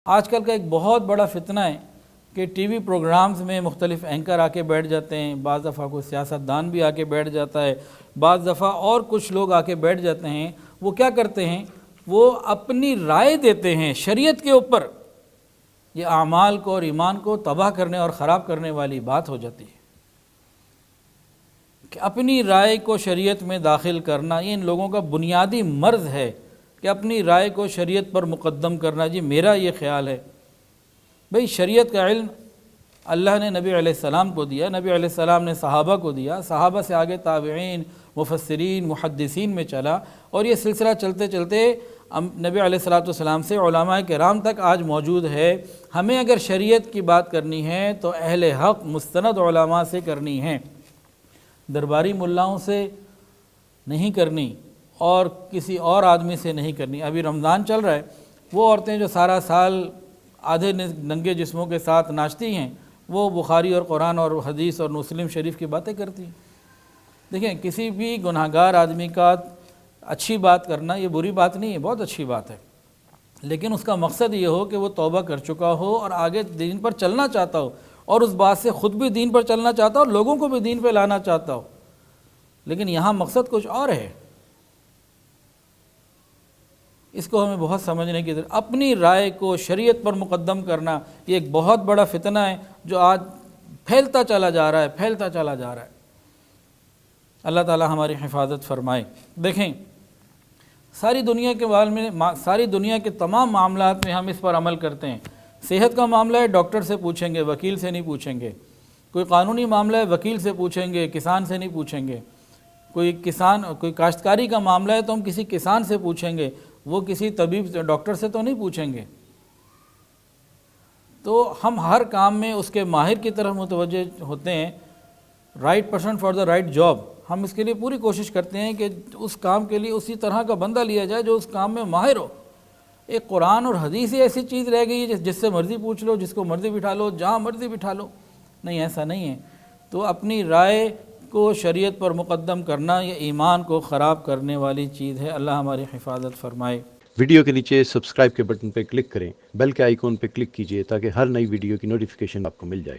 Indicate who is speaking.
Speaker 1: آج کل کا ایک بہت بڑا فتنہ ہے کہ ٹی وی پروگرامز میں مختلف اینکر آ کے بیٹھ جاتے ہیں، بعض دفعہ کوئی سیاست دان بھی آ کے بیٹھ جاتا ہے، بعض دفعہ اور کچھ لوگ آ کے بیٹھ جاتے ہیں۔ وہ کیا کرتے ہیں؟ وہ اپنی رائے دیتے ہیں شریعت کے اوپر۔ یہ اعمال کو اور ایمان کو تباہ کرنے اور خراب کرنے والی بات ہو جاتی ہے کہ اپنی رائے کو شریعت میں داخل کرنا، یہ ان لوگوں کا بنیادی مرض ہے کہ اپنی رائے کو شریعت پر مقدم کرنا۔ جی میرا یہ خیال ہے، بھئی شریعت کا علم اللہ نے نبی علیہ السلام کو دیا، نبی علیہ السلام نے صحابہ کو دیا، صحابہ سے آگے تابعین، مفسرین، محدثین میں چلا، اور یہ سلسلہ چلتے چلتے نبی علیہ السلام سے علماء کرام تک آج موجود ہے۔ ہمیں اگر شریعت کی بات کرنی ہے تو اہل حق مستند علماء سے کرنی ہے، درباری ملاؤں سے نہیں کرنی اور کسی اور آدمی سے نہیں کرنی۔ ابھی رمضان چل رہا ہے، وہ عورتیں جو سارا سال آدھے ننگے جسموں کے ساتھ ناچتی ہیں، وہ بخاری اور قرآن اور حدیث اور مسلم شریف کی باتیں کرتی ہیں۔ دیکھیں، کسی بھی گناہگار آدمی کا اچھی بات کرنا یہ بری بات نہیں ہے، بہت اچھی بات ہے، لیکن اس کا مقصد یہ ہو کہ وہ توبہ کر چکا ہو اور آگے دین پر چلنا چاہتا ہو، اور اس بات سے خود بھی دین پر چلنا چاہتا ہو اور لوگوں کو بھی دین پہ لانا چاہتا ہو۔ لیکن یہاں مقصد کچھ اور ہے، اس کو ہمیں بہت سمجھنے کی ضرورت۔ اپنی رائے کو شریعت پر مقدم کرنا یہ ایک بہت بڑا فتنہ ہے جو آج پھیلتا چلا جا رہا ہے، پھیلتا چلا جا رہا ہے۔ اللہ تعالی ہماری حفاظت فرمائے۔ دیکھیں، ساری دنیا کے تمام معاملات میں ہم اس پر عمل کرتے ہیں۔ صحت کا معاملہ ہے، ڈاکٹر سے پوچھیں گے، وکیل سے نہیں پوچھیں گے۔ کوئی قانونی معاملہ ہے، وکیل سے پوچھیں گے، کسان سے نہیں پوچھیں گے۔ کوئی کاشتکاری کا معاملہ ہے تو ہم کسی کسان سے پوچھیں گے، وہ کسی طبیب ڈاکٹر سے تو نہیں پوچھیں گے۔ تو ہم ہر کام میں اس کے ماہر کی طرف متوجہ ہوتے ہیں، right person for the right job. ہم اس کے لیے پوری کوشش کرتے ہیں کہ اس کام کے لیے اسی طرح کا بندہ لیا جائے جو اس کام میں ماہر ہو۔ ایک قرآن اور حدیث ہی ایسی چیز رہ گئی ہے جس سے مرضی پوچھ لو، جس کو مرضی بٹھا لو، جہاں مرضی بٹھا لو۔ نہیں، ایسا نہیں ہے۔ تو اپنی رائے کو شریعت پر مقدم کرنا یہ ایمان کو خراب کرنے والی چیز ہے۔ اللہ ہماری حفاظت فرمائے۔
Speaker 2: ویڈیو کے نیچے سبسکرائب کے بٹن پہ کلک کریں، بیل کے آئیکن پہ کلک کیجئے تاکہ ہر نئی ویڈیو کی نوٹیفیکیشن آپ کو مل جائے۔